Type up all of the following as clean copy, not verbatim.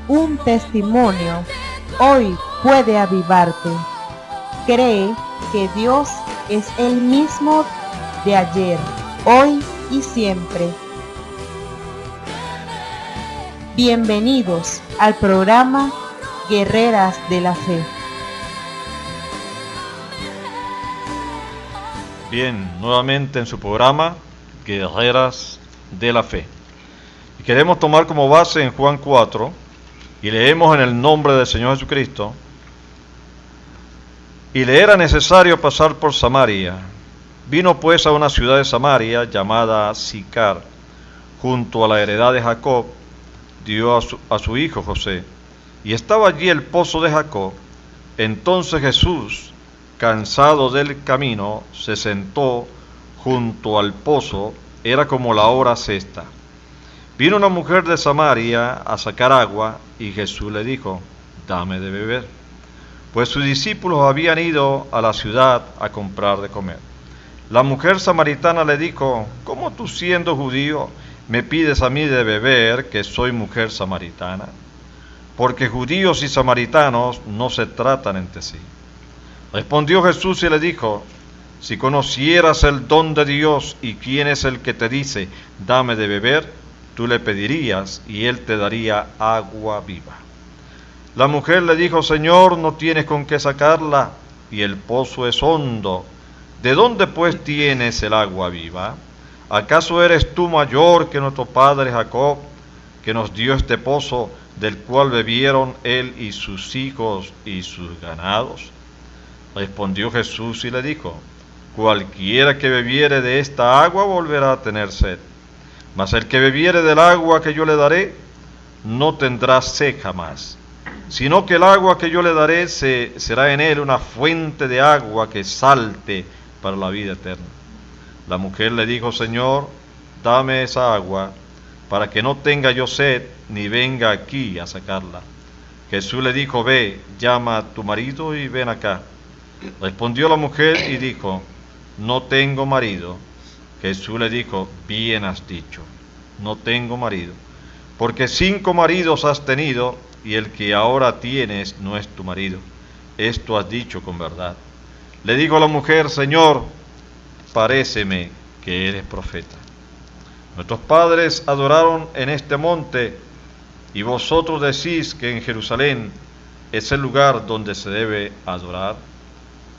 Un testimonio hoy puede avivarte. Cree que Dios es el mismo de ayer, hoy y siempre. Bienvenidos al programa Guerreras de la Fe. Bien, nuevamente en su programa Guerreras de la Fe. Y queremos tomar como base en Juan 4 y leemos en el nombre del Señor Jesucristo. Y le era necesario pasar por Samaria. Vino pues a una ciudad de Samaria llamada Sicar, junto a la heredad de Jacob, dio a su hijo José. Y estaba allí el pozo de Jacob. Entonces Jesús, cansado del camino, se sentó junto al pozo. Era como la hora sexta. Vino una mujer de Samaria a sacar agua, y Jesús le dijo: dame de beber. Pues sus discípulos habían ido a la ciudad a comprar de comer. La mujer samaritana le dijo: ¿cómo tú, siendo judío, me pides a mí de beber, que soy mujer samaritana? Porque judíos y samaritanos no se tratan entre sí. Respondió Jesús y le dijo: si conocieras el don de Dios y quién es el que te dice, dame de beber, tú le pedirías y él te daría agua viva. La mujer le dijo: Señor, no tienes con qué sacarla y el pozo es hondo. ¿De dónde pues tienes el agua viva? ¿Acaso eres tú mayor que nuestro padre Jacob, que nos dio este pozo, del cual bebieron él y sus hijos y sus ganados? Respondió Jesús y le dijo: cualquiera que bebiere de esta agua volverá a tener sed, mas el que bebiere del agua que yo le daré no tendrá sed jamás, sino que el agua que yo le daré será en él una fuente de agua que salte para la vida eterna. La mujer le dijo: Señor, dame esa agua, para que no tenga yo sed, ni venga aquí a sacarla. Jesús le dijo: ve, llama a tu marido y ven acá. Respondió la mujer y dijo: no tengo marido. Jesús le dijo: bien has dicho, no tengo marido, porque 5 maridos has tenido, y el que ahora tienes no es tu marido. Esto has dicho con verdad. Le dijo la mujer: Señor, paréceme que eres profeta. Nuestros padres adoraron en este monte, y vosotros decís que en Jerusalén es el lugar donde se debe adorar.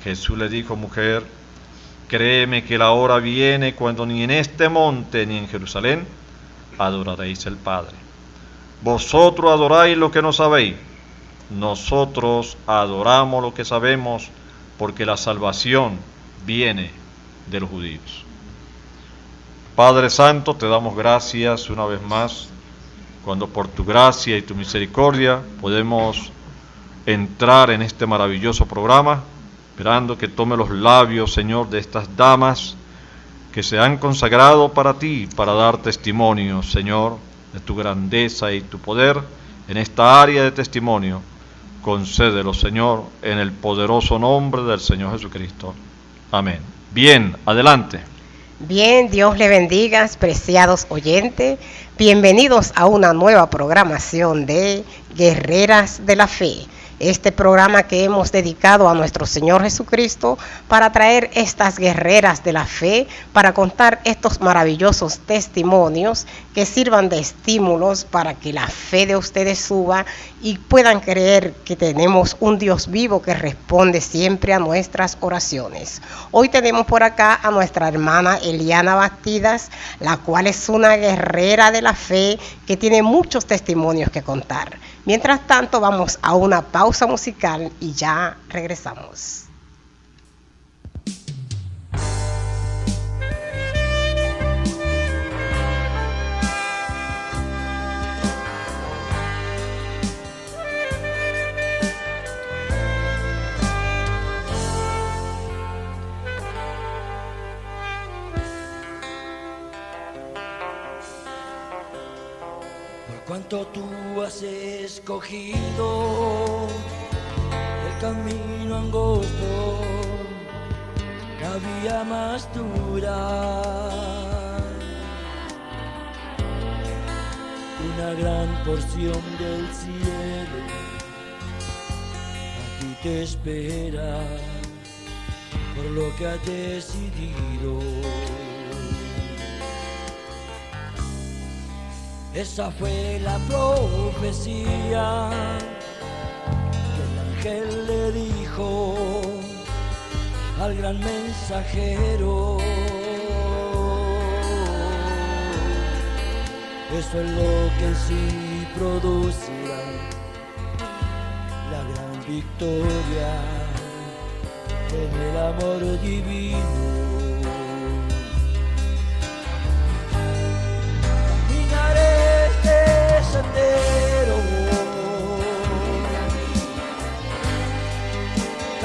Jesús le dijo: mujer, créeme que la hora viene cuando ni en este monte ni en Jerusalén adoraréis al Padre. Vosotros adoráis lo que no sabéis, nosotros adoramos lo que sabemos, porque la salvación viene de los judíos. Padre Santo, te damos gracias una vez más, cuando por tu gracia y tu misericordia podemos entrar en este maravilloso programa, esperando que tome los labios, Señor, de estas damas que se han consagrado para ti, para dar testimonio, Señor, de tu grandeza y tu poder en esta área de testimonio. Concédelo, Señor, en el poderoso nombre del Señor Jesucristo. Amén. Bien, adelante. Bien, Dios le bendiga, preciados oyentes. Bienvenidos a una nueva programación de Guerreras de la Fe. Este programa que hemos dedicado a nuestro Señor Jesucristo para traer estas guerreras de la fe, para contar estos maravillosos testimonios que sirvan de estímulos para que la fe de ustedes suba y puedan creer que tenemos un Dios vivo que responde siempre a nuestras oraciones. Hoy tenemos por acá a nuestra hermana Eliana Bastidas, la cual es una guerrera de la fe que tiene muchos testimonios que contar. Mientras tanto, vamos a una pausa musical y ya regresamos. Cuánto tú has escogido el camino angosto, cada día más dura, una gran porción del cielo a ti te espera por lo que has decidido. Esa fue la profecía que el ángel le dijo al gran mensajero. Eso es lo que en sí producirá la gran victoria en el amor divino. Caminaré este sendero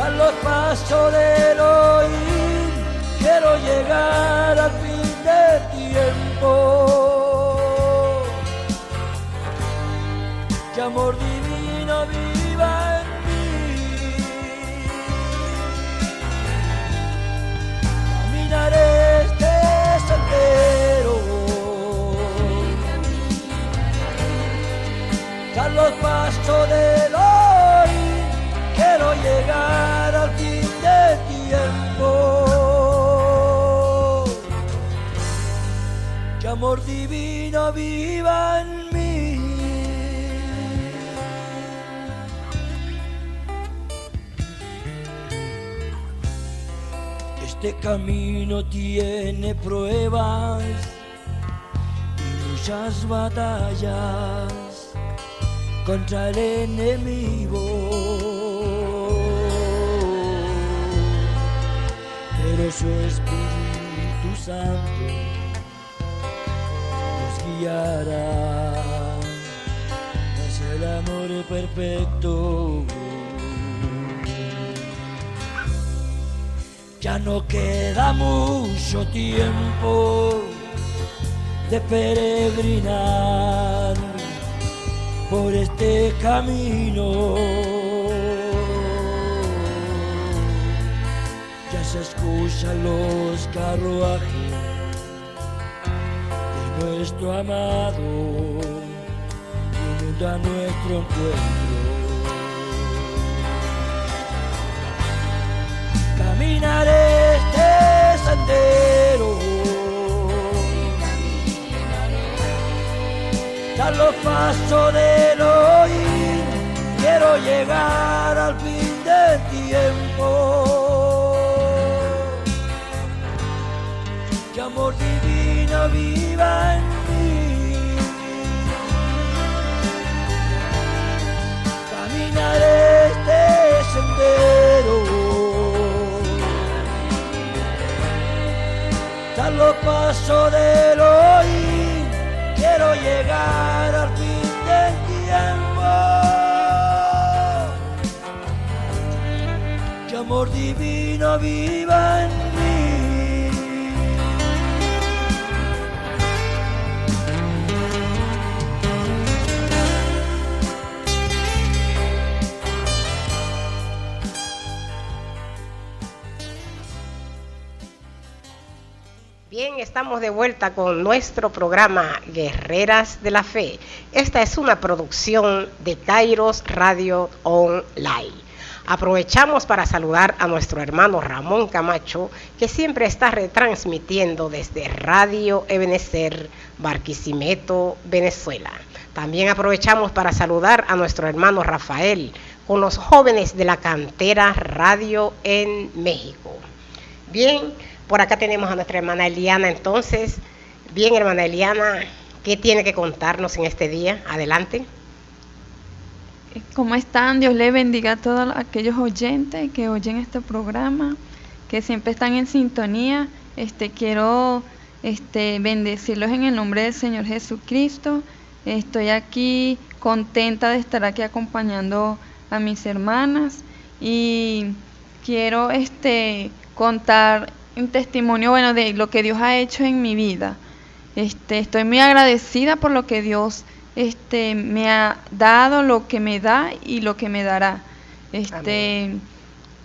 a los pasos del Elohim, quiero llegar al fin del tiempo. Que amor divino viva en mí. Caminaré este sendero a los pasos del hoy, quiero llegar al fin del tiempo. Que amor divino viva en mí. Este camino tiene pruebas y muchas batallas contra el enemigo, pero su Espíritu Santo nos guiará hacia el amor perfecto. Ya no queda mucho tiempo de peregrinar por este camino. Ya se escuchan los carruajes de nuestro amado viniendo a nuestro encuentro. Caminaré este sendero a los pasos del Elohim, quiero llegar al fin del tiempo. Que amor divino viva en mí. Caminaré este sendero a los pasos del Elohim, quiero llegar al fin del tiempo. Que amor divino viva en mí. Bien, estamos de vuelta con nuestro programa Guerreras de la Fe. Esta es una producción de Kairos Radio Online. Aprovechamos para saludar a nuestro hermano Ramón Camacho, que siempre está retransmitiendo desde Radio Ebenezer, Barquisimeto, Venezuela. También aprovechamos para saludar a nuestro hermano Rafael, con los jóvenes de la cantera Radio en México. Bien, por acá tenemos a nuestra hermana Eliana. Entonces, bien, hermana Eliana, ¿qué tiene que contarnos en este día? Adelante. ¿Cómo están? Dios les bendiga a todos aquellos oyentes que oyen este programa, que siempre están en sintonía. Quiero bendecirlos en el nombre del Señor Jesucristo. Estoy aquí contenta de estar aquí acompañando a mis hermanas y quiero contar un testimonio de lo que Dios ha hecho en mi vida. Estoy muy agradecida por lo que Dios me ha dado, lo que me da y lo que me dará.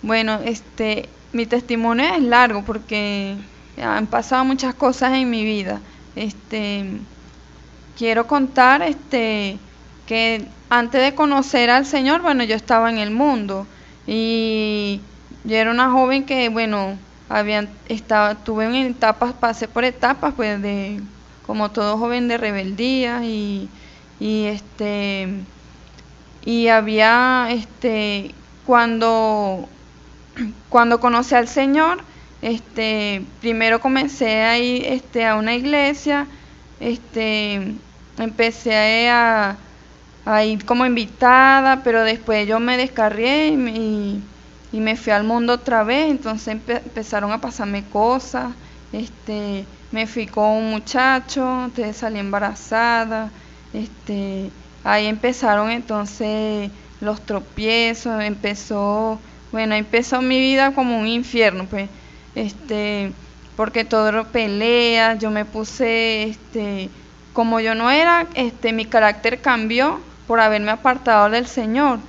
Bueno, mi testimonio es largo porque han pasado muchas cosas en mi vida. quiero contar que antes de conocer al Señor, bueno, yo estaba en el mundo y yo era una joven que, bueno, tuve en etapas, pasé por etapas, pues, como todo joven, de rebeldía y había, cuando conocí al Señor, primero comencé a ir, a una iglesia, empecé a ir como invitada, pero después yo me descarrié y me fui al mundo otra vez. Entonces empezaron a pasarme cosas, me fui con un muchacho, salí embarazada, ahí empezaron entonces los tropiezos, empezó mi vida como un infierno, pues, porque todo era pelea. Yo me puse, como yo no era, mi carácter cambió por haberme apartado del Señor,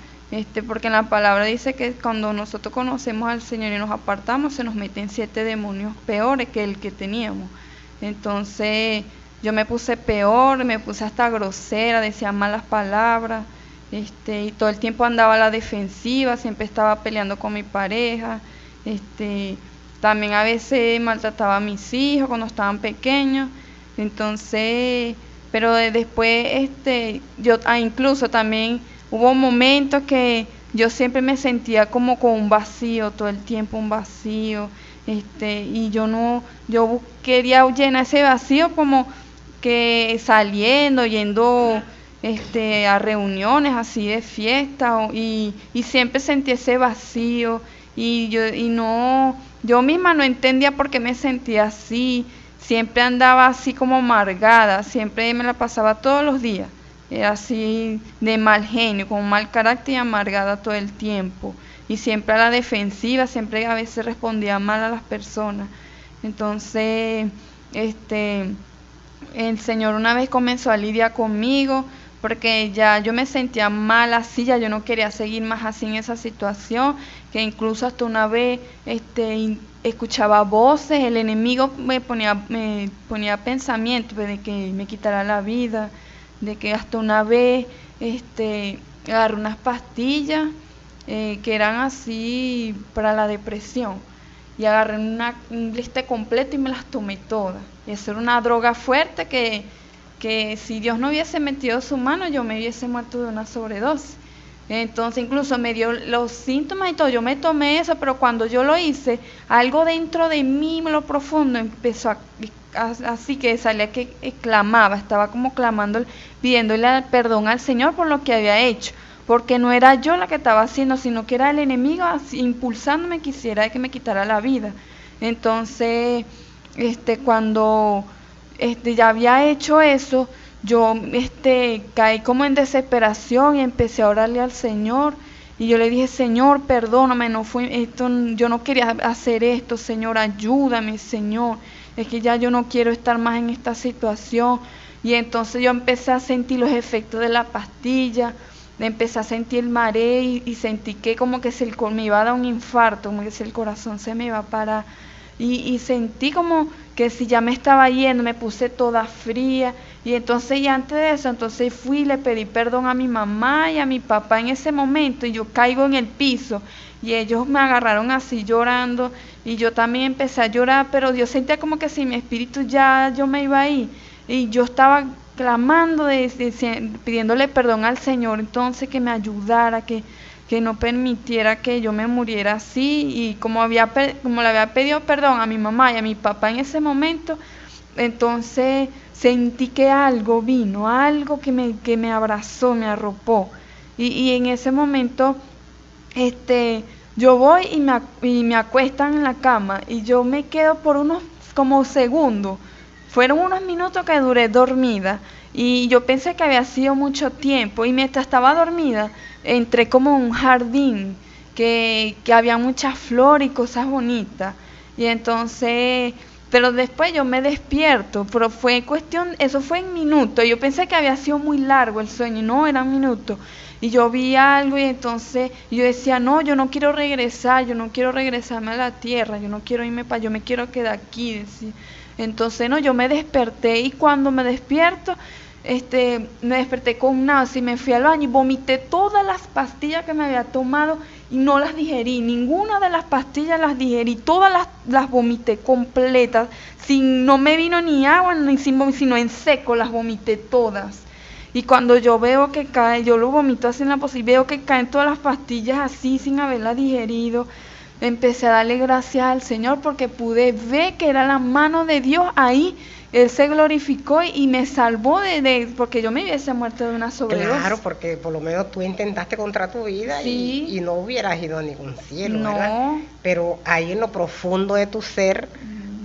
porque en la palabra dice que cuando nosotros conocemos al Señor y nos apartamos, se nos meten 7 demonios peores que el que teníamos. Entonces yo me puse peor, me puse hasta grosera, decía malas palabras, y todo el tiempo andaba a la defensiva, siempre estaba peleando con mi pareja, también a veces maltrataba a mis hijos cuando estaban pequeños. Entonces, pero después, incluso también hubo momentos que yo siempre me sentía como con un vacío, todo el tiempo un vacío, y yo quería llenar ese vacío como que saliendo, yendo a reuniones así de fiesta, y siempre sentí ese vacío, y yo misma no entendía por qué me sentía así. Siempre andaba así como amargada, siempre me la pasaba todos los días, era así de mal genio, con mal carácter y amargada todo el tiempo, y siempre a la defensiva, siempre a veces respondía mal a las personas. Entonces, el Señor una vez comenzó a lidiar conmigo, porque ya yo me sentía mal así, ya yo no quería seguir más así en esa situación, que incluso hasta una vez escuchaba voces, el enemigo me ponía pensamientos de que me quitara la vida, de que hasta una vez agarré unas pastillas que eran así para la depresión, y agarré un liste completo y me las tomé todas. Y eso era una droga fuerte que si Dios no hubiese metido su mano, yo me hubiese muerto de una sobredosis. Entonces incluso me dio los síntomas y todo, yo me tomé eso, pero cuando yo lo hice, algo dentro de mí, en lo profundo, empezó así que salía que clamaba, estaba como clamando, pidiéndole perdón al Señor por lo que había hecho, porque no era yo la que estaba haciendo, sino que era el enemigo así, impulsándome, quisiera que me quitara la vida. Entonces, cuando ya había hecho eso, yo caí como en desesperación y empecé a orarle al Señor, y yo le dije: Señor, perdóname, yo no quería hacer esto, Señor, ayúdame, Señor, es que ya yo no quiero estar más en esta situación. Y entonces yo empecé a sentir los efectos de la pastilla, empecé a sentir el mareo y sentí que como que me iba a dar un infarto, como que si el corazón se me iba a parar. Y sentí como que si ya me estaba yendo, me puse toda fría. Y entonces, y antes de eso, entonces fui y le pedí perdón a mi mamá y a mi papá en ese momento, y yo caigo en el piso, y ellos me agarraron así llorando, y yo también empecé a llorar, pero yo sentía como que si mi espíritu ya yo me iba a ir, y yo estaba clamando, pidiéndole perdón al Señor, entonces que me ayudara, que no permitiera que yo me muriera así. Y como le había pedido perdón a mi mamá y a mi papá en ese momento, entonces sentí que algo vino, algo que me abrazó, me arropó, y en ese momento yo voy y me acuestan en la cama, y yo me quedo por unos como segundos, fueron unos minutos que duré dormida, y yo pensé que había sido mucho tiempo, y mientras estaba dormida entré como en un jardín que había muchas flores y cosas bonitas, y entonces, pero después yo me despierto, pero eso fue en minutos, yo pensé que había sido muy largo el sueño, y no, eran minutos, y yo vi algo, y entonces yo decía: no, yo no quiero regresar, yo no quiero regresarme a la tierra, yo no quiero irme para allá, yo me quiero quedar aquí, decía. Entonces no, yo me desperté, y cuando me despierto, me desperté con náusea y me fui al baño y vomité todas las pastillas que me había tomado y no las digerí, ninguna de las pastillas las digerí, todas las vomité completas, no me vino ni agua, sino en seco, las vomité todas. Y cuando yo veo que cae, yo lo vomito así en la posibilidad, veo que caen todas las pastillas así sin haberlas digerido, empecé a darle gracias al Señor porque pude ver que era la mano de Dios ahí. Él se glorificó y me salvó porque yo me hubiese muerto de una sobredosis. Claro, porque por lo menos tú intentaste contra tu vida sí. y no hubieras ido a ningún cielo, no. ¿verdad? Pero ahí en lo profundo de tu ser,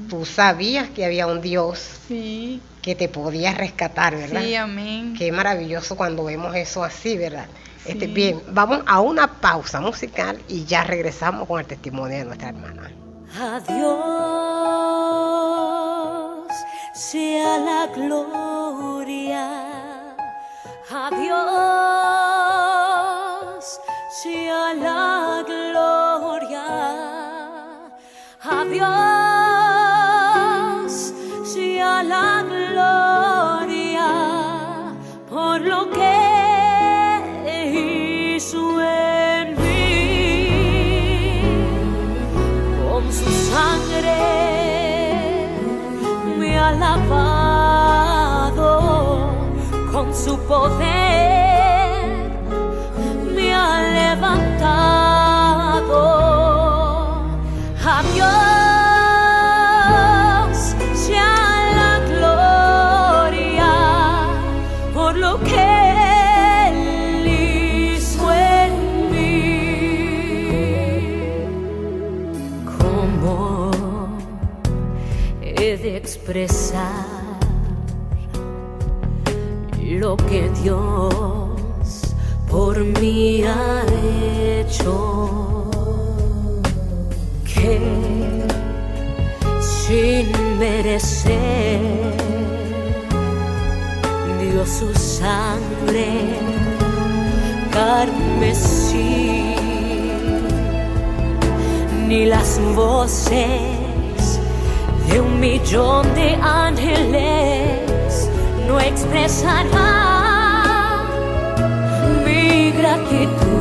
tú sabías que había un Dios sí. que te podía rescatar, ¿verdad? Sí, amén. Qué maravilloso cuando vemos eso así, ¿verdad? Sí. Bien, vamos a una pausa musical y ya regresamos con el testimonio de nuestra hermana. Adiós sea la gloria, adiós sea la gloria, adiós sea la gloria por lo que hizo en mí, con su sangre me ha lavado, con su poder me ha levantado. Adiós sea la gloria por lo que Él hizo en mí. ¿Cómo he de expresar lo que Dios por mí ha hecho? Que sin merecer dio su sangre carmesí, ni las voces de 1,000,000 de ángeles no expresarán mi gratitud.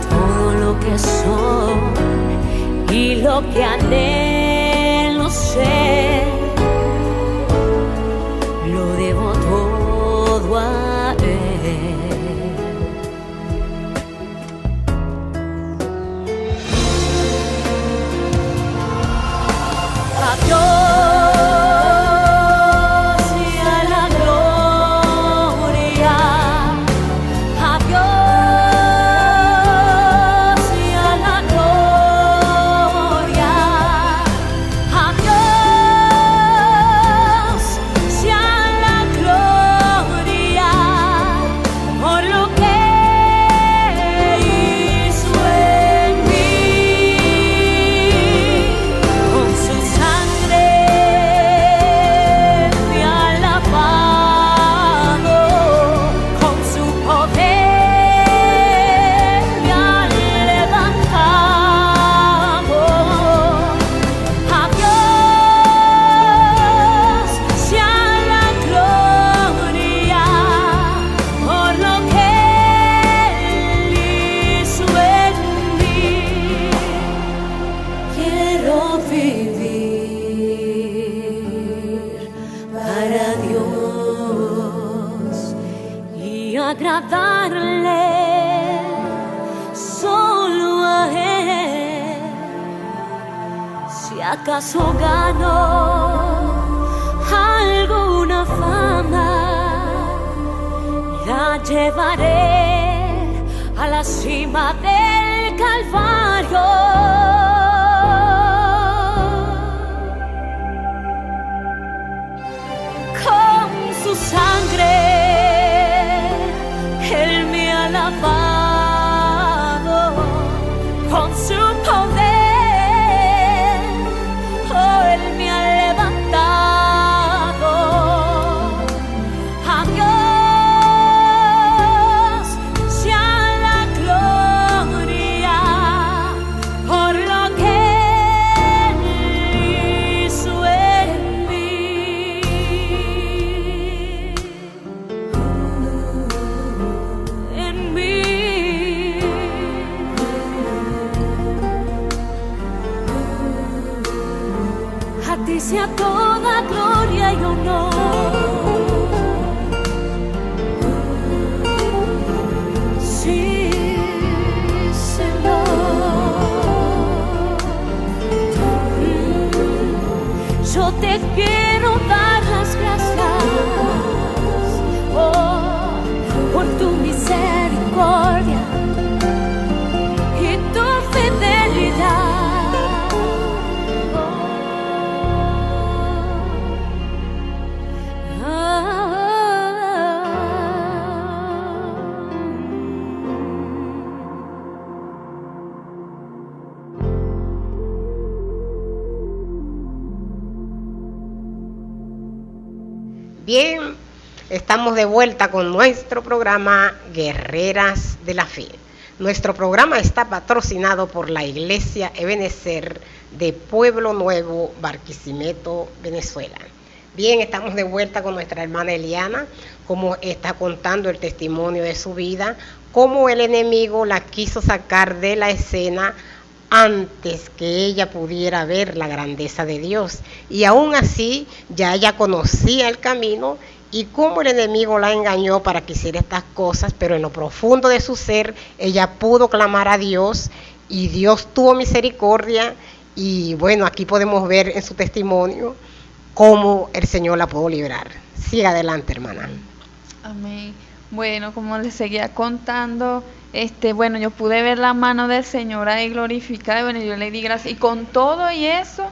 Todo lo que soy y lo que anhelo ser, lo debo todo a Él. Adiós sea la gloria, adiós sea la gloria, adiós sea la gloria por lo que hizo en mí, con su sangre me ha lavado, con su poder me ha levantado. Adiós sea la gloria por lo que Él hizo en mí. Quiero vivir para Dios y agradarle solo a Él. Si acaso gano alguna fama, la llevaré a la cima del Calvario. Con su sangre Él me ha lavado, con su poder Él me ha levantado. Adiós sea la gloria por lo sea toda gloria y honor. Sí, Señor. Yo te quiero dar las gracias, oh, por tu misericordia y tu fidelidad. Bien, estamos de vuelta con nuestro programa Guerreras de la Fe. Nuestro programa está patrocinado por la Iglesia Ebenezer de Pueblo Nuevo, Barquisimeto, Venezuela. Bien, estamos de vuelta con nuestra hermana Eliana, como está contando el testimonio de su vida, cómo el enemigo la quiso sacar de la escena antes que ella pudiera ver la grandeza de Dios. Y aún así, ya ella conocía el camino y cómo el enemigo la engañó para que hiciera estas cosas, pero en lo profundo de su ser, ella pudo clamar a Dios y Dios tuvo misericordia. Y bueno, aquí podemos ver en su testimonio cómo el Señor la pudo librar. Siga adelante, hermana. Amén. Bueno, como les seguía contando, bueno, yo pude ver la mano del Señor ahí glorificada, y bueno, yo le di gracias. Y con todo y eso,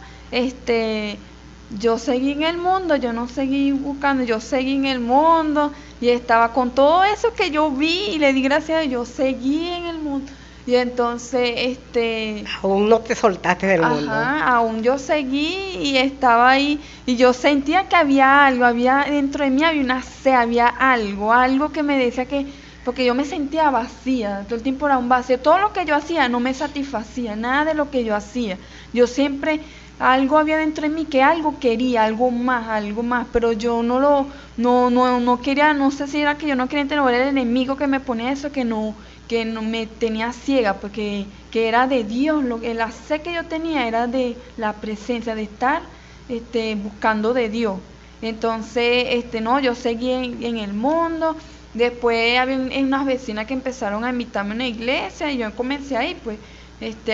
yo seguí en el mundo, yo no seguí buscando, yo seguí en el mundo, y estaba con todo eso que yo vi, y le di gracias a Dios, yo seguí en el mundo. Y entonces, aún no te soltaste del mundo. Aún yo seguí y estaba ahí y yo sentía que había algo, había dentro de mí, había una sed, había algo que me decía que, porque yo me sentía vacía, todo el tiempo era un vacío, todo lo que yo hacía no me satisfacía, nada de lo que yo hacía. Yo siempre, algo había dentro de mí que algo quería, algo más, pero yo no quería, no sé si era que yo no quería entender, era el enemigo que me ponía eso, que no me tenía ciega, porque que era de Dios, la sed que yo tenía era de la presencia, de estar buscando de Dios. Entonces, yo seguí en el mundo. Después había unas vecinas que empezaron a invitarme a una iglesia y yo comencé ahí, pues,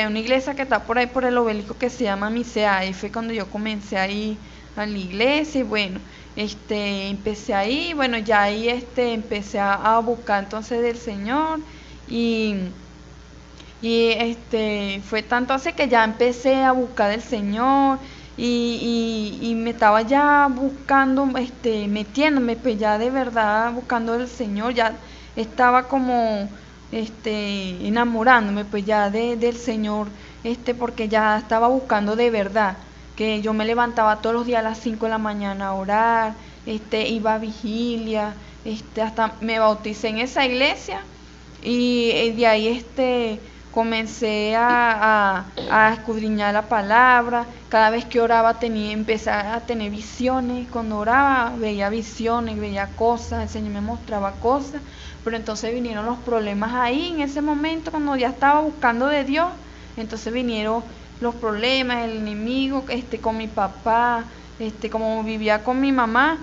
una iglesia que está por ahí por el obelisco que se llama Misea, y fue cuando yo comencé ahí a la iglesia y bueno, empecé ahí, bueno, ya ahí empecé a buscar entonces del Señor. Y fue tanto así que ya empecé a buscar del Señor y me estaba ya buscando, metiéndome, pues ya de verdad buscando del Señor, ya estaba como enamorándome pues ya del Señor, porque ya estaba buscando de verdad, que yo me levantaba todos los días a las 5 de la mañana a orar, iba a vigilia, hasta me bauticé en esa iglesia. Y de ahí comencé a escudriñar la palabra. Cada vez que oraba empecé a tener visiones. Cuando oraba veía visiones, veía cosas, el Señor me mostraba cosas. Pero entonces vinieron los problemas ahí en ese momento cuando ya estaba buscando de Dios. Entonces vinieron los problemas, el enemigo, con mi papá. Como vivía con mi mamá,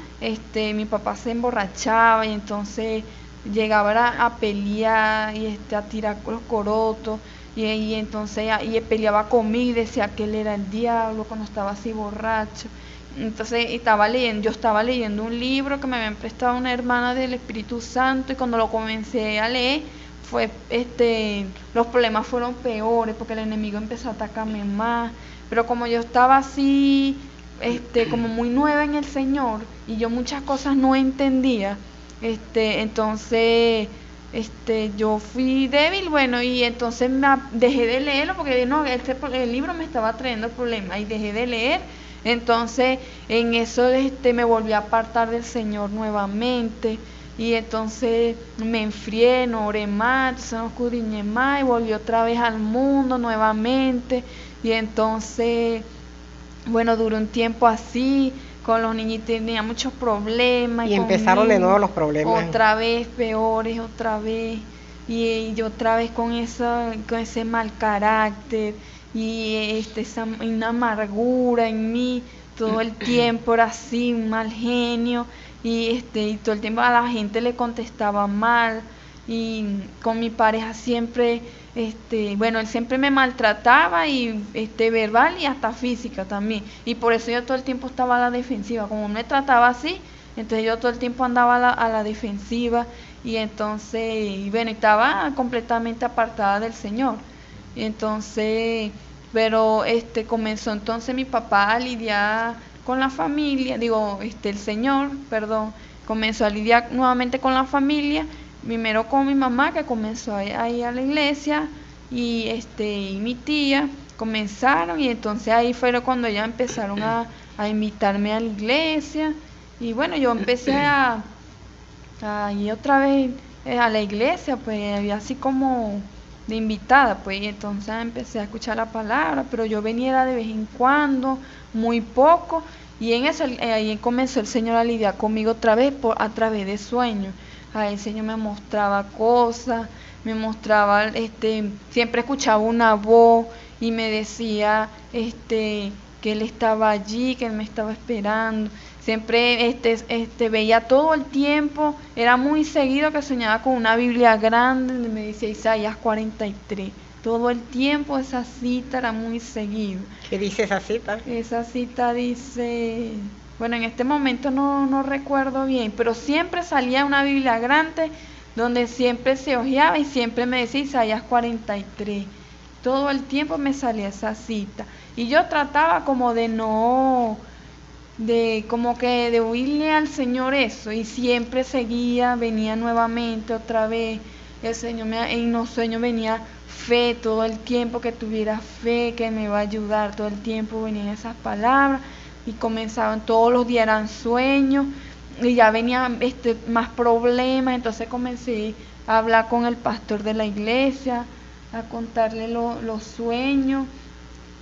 mi papá se emborrachaba y entonces llegaba a pelear y a tirar los corotos y entonces y peleaba conmigo y decía que él era el diablo cuando estaba así borracho. Entonces yo estaba leyendo un libro que me habían prestado una hermana del Espíritu Santo y cuando lo comencé a leer fue los problemas fueron peores porque el enemigo empezó a atacarme más, pero como yo estaba así como muy nueva en el Señor y yo muchas cosas no entendía, entonces yo fui débil, bueno, y entonces dejé de leerlo porque no, el libro me estaba trayendo problemas y dejé de leer. Entonces en eso me volví a apartar del Señor nuevamente y entonces me enfrié, no oré más, entonces no escudriñé más y volví otra vez al mundo nuevamente y entonces bueno, duró un tiempo así. Con los niñitos tenía muchos problemas. Y empezaron de nuevo los problemas. Otra vez, peores, otra vez. Y yo otra vez con ese mal carácter. Y una amargura en mí. todo el tiempo era así, un mal genio, y todo el tiempo a la gente le contestaba mal, y con mi pareja siempre, bueno, él siempre me maltrataba, y verbal y hasta física también, y por eso yo todo el tiempo estaba a la defensiva. Como me trataba así, entonces yo todo el tiempo andaba a la defensiva, y entonces, bueno, estaba completamente apartada del Señor. Y entonces, pero comenzó entonces mi papá a lidiar con la familia, el Señor, perdón, comenzó a lidiar nuevamente con la familia, primero con mi mamá, que comenzó a ir a la iglesia, y mi tía comenzaron, y entonces ahí fue cuando ya empezaron a invitarme a la iglesia, y bueno, yo empecé a ir otra vez a la iglesia, pues había así como de invitada, pues, y entonces empecé a escuchar la palabra, pero yo venía de vez en cuando, muy poco, y en eso ahí comenzó el Señor a lidiar conmigo otra vez a través de sueños. Ahí el Señor me mostraba cosas, me mostraba, siempre escuchaba una voz y me decía que Él estaba allí, que Él me estaba esperando. Siempre veía todo el tiempo, era muy seguido que soñaba con una Biblia grande, donde me decía Isaías 43. Todo el tiempo esa cita era muy seguido. ¿Qué dice esa cita? Esa cita dice, bueno, en este momento no recuerdo bien, pero siempre salía una Biblia grande donde siempre se hojeaba y siempre me decía Isaías 43. Todo el tiempo me salía esa cita. Y yo trataba como de huirle al Señor eso, y siempre seguía, venía nuevamente otra vez. El Señor en los sueños venía fe todo el tiempo, que tuviera fe, que me iba a ayudar todo el tiempo, venían esas palabras, y comenzaban todos los días, eran sueños, y ya venían más problemas. Entonces comencé a hablar con el pastor de la iglesia, a contarle los sueños,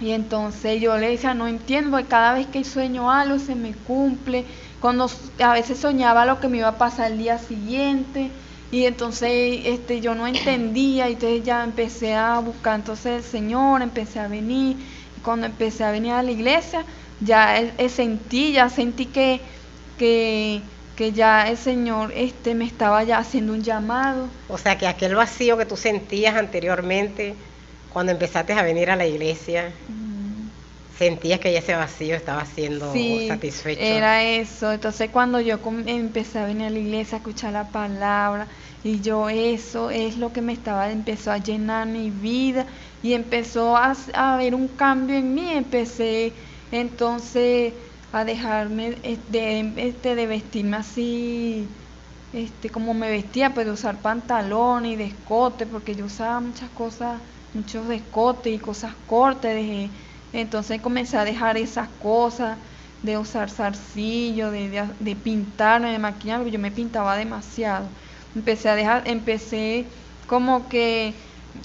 y entonces yo le decía, no entiendo, porque cada vez que sueño algo se me cumple, cuando a veces soñaba lo que me iba a pasar el día siguiente, y entonces yo no entendía, y entonces ya empecé a buscar entonces el Señor, empecé a venir, y cuando empecé a venir a la iglesia, ya sentí que ya el Señor me estaba ya haciendo un llamado. O sea, que aquel vacío que tú sentías anteriormente, cuando empezaste a venir a la iglesia, sentías que ese vacío estaba siendo satisfecho. Era eso. Entonces cuando yo empecé a venir a la iglesia, a escuchar la palabra, y eso es lo que empezó a llenar mi vida, y empezó a haber un cambio en mí. Empecé entonces a dejarme de vestirme así, como me vestía, pues de usar pantalones y de escote, porque yo usaba muchas cosas, muchos escotes y cosas cortas. Entonces comencé a dejar esas cosas, de usar zarcillo, de pintarme, de maquillarme, porque yo me pintaba demasiado. Empecé como que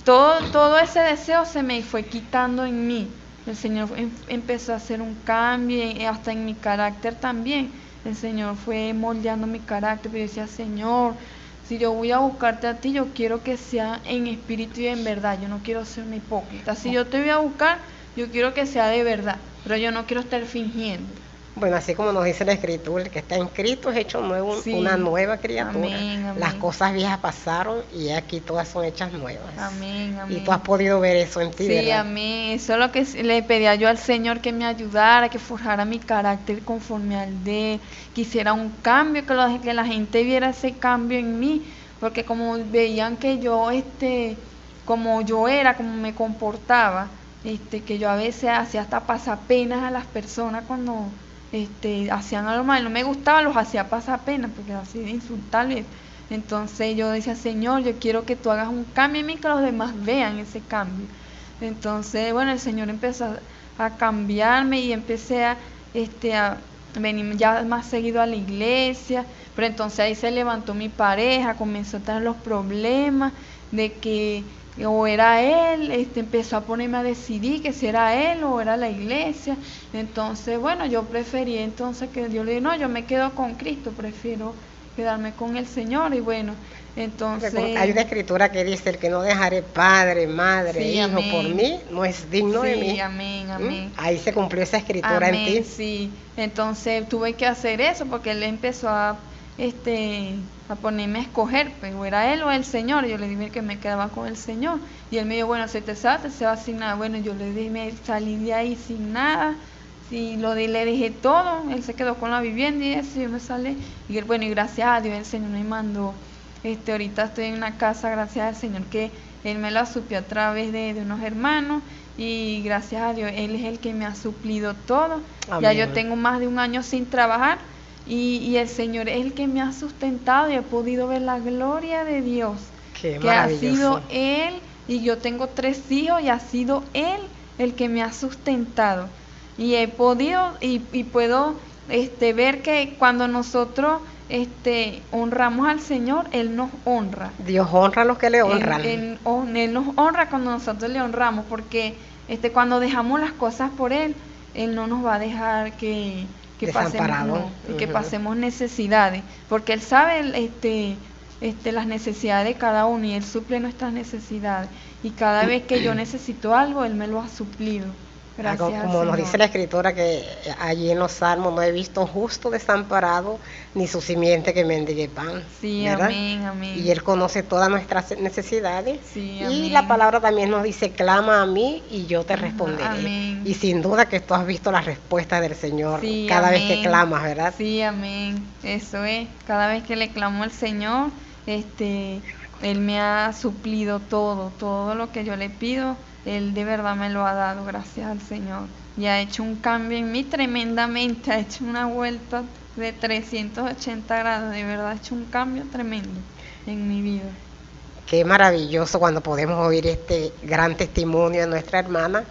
todo ese deseo se me fue quitando en mí. El Señor empezó a hacer un cambio, y hasta en mi carácter también. El Señor fue moldeando mi carácter, pero yo decía, Señor, si yo voy a buscarte a ti, yo quiero que sea en espíritu y en verdad, yo no quiero ser una hipócrita. Si yo te voy a buscar, yo quiero que sea de verdad, pero yo no quiero estar fingiendo. Bueno, así como nos dice la Escritura, el que está en Cristo es hecho nuevo, una nueva criatura. Amén, amén. Las cosas viejas pasaron y aquí todas son hechas nuevas. Amén, amén. Y tú has podido ver eso en ti, sí, ¿verdad? Amén. Eso es lo que le pedía yo al Señor, que me ayudara, que forjara mi carácter conforme al de Él, que hiciera un cambio, que la gente viera ese cambio en mí, porque como veían que yo, como yo era, como me comportaba, que yo a veces hacía hasta pasar penas a las personas cuando hacían algo mal, no me gustaba, los hacía pasar pena, porque así de insultarles. Entonces yo decía, Señor, yo quiero que tú hagas un cambio en mí, que los demás vean ese cambio. Entonces, bueno, el Señor empezó a cambiarme, y empecé a venir ya más seguido a la iglesia. Pero entonces ahí se levantó mi pareja, comenzó a tener los problemas de que o era él, empezó a ponerme a decidir que si era él o era la iglesia. Entonces, bueno, yo preferí entonces que Dios le dijo, no, yo me quedo con Cristo, prefiero quedarme con el Señor. Y bueno, entonces... Hay una escritura que dice: el que no dejaré padre, madre, Sí, hijo amén. por mí, no es digno de mí. Sí, amén, amén. Ahí se cumplió esa escritura Amén, en ti. sí. Entonces tuve que hacer eso porque él empezó a ponerme a escoger, pues, o era él o el Señor. Yo le dije que me quedaba con el Señor. Y él me dijo, bueno, si te se va sin nada. Bueno, yo le dije, me salí de ahí sin nada. Sí, le dejé todo. Él se quedó con la vivienda y eso, yo me salí. Y él, bueno, y gracias a Dios el Señor me mandó. Ahorita estoy en una casa, gracias al Señor, que Él me la suplió a través de unos hermanos. Y gracias a Dios, Él es el que me ha suplido todo. Amén. Ya yo tengo más de un año sin trabajar. Y el Señor es el que me ha sustentado y he podido ver la gloria de Dios. Qué que ha maravilloso. sido Él, y yo tengo 3 hijos y ha sido Él el que me ha sustentado. Y he podido y puedo ver que cuando nosotros honramos al Señor, Él nos honra. Dios honra a los que le honran. Él nos honra cuando nosotros le honramos, porque cuando dejamos las cosas por Él, Él no nos va a dejar que Desamparado. pasemos necesidades, porque Él sabe las necesidades de cada uno y Él suple nuestras necesidades. Y cada vez que yo necesito algo, Él me lo ha suplido. Gracias al Como nos Señor. dice la escritura, que allí en los Salmos: no he visto justo desamparado, ni su simiente que mendigue pan. Sí, ¿verdad? amén, amén. Y Él conoce todas nuestras necesidades. Sí, y amén. la palabra también nos dice: clama a mí y yo te responderé. Amén. Y sin duda que tú has visto la respuesta del Señor Sí, cada vez amén. que clamas, ¿verdad? Sí, amén. Eso es. Cada vez que le clamo al Señor, Él me ha suplido todo lo que yo le pido. Él de verdad me lo ha dado, gracias al Señor. Y ha hecho un cambio en mí tremendamente. Ha hecho una vuelta de 380 grados. De verdad, ha hecho un cambio tremendo en mi vida. Qué maravilloso cuando podemos oír este gran testimonio de nuestra hermana.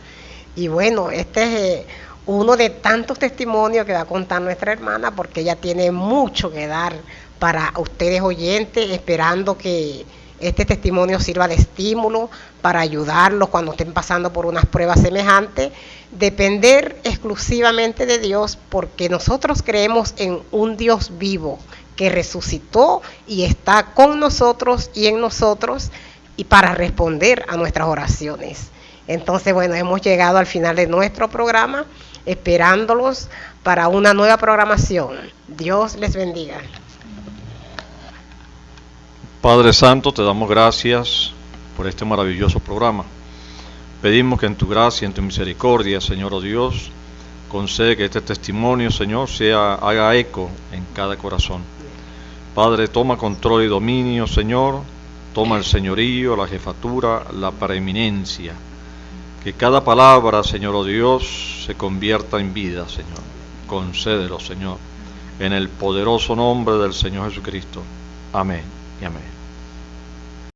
Y bueno, este es uno de tantos testimonios que va a contar nuestra hermana, porque ella tiene mucho que dar para ustedes oyentes, esperando que este testimonio sirva de estímulo para ayudarlos cuando estén pasando por unas pruebas semejantes. Depender exclusivamente de Dios, porque nosotros creemos en un Dios vivo que resucitó y está con nosotros y en nosotros, y para responder a nuestras oraciones. Entonces, bueno, hemos llegado al final de nuestro programa, esperándolos para una nueva programación. Dios les bendiga. Padre Santo, te damos gracias por este maravilloso programa. Pedimos que en tu gracia, en tu misericordia, Señor oh Dios, concede que este testimonio, Señor, haga eco en cada corazón. Padre, toma control y dominio, Señor, toma el señorío, la jefatura, la preeminencia. Que cada palabra, Señor oh Dios, se convierta en vida, Señor. Concédelo, Señor, en el poderoso nombre del Señor Jesucristo. Amén y amén.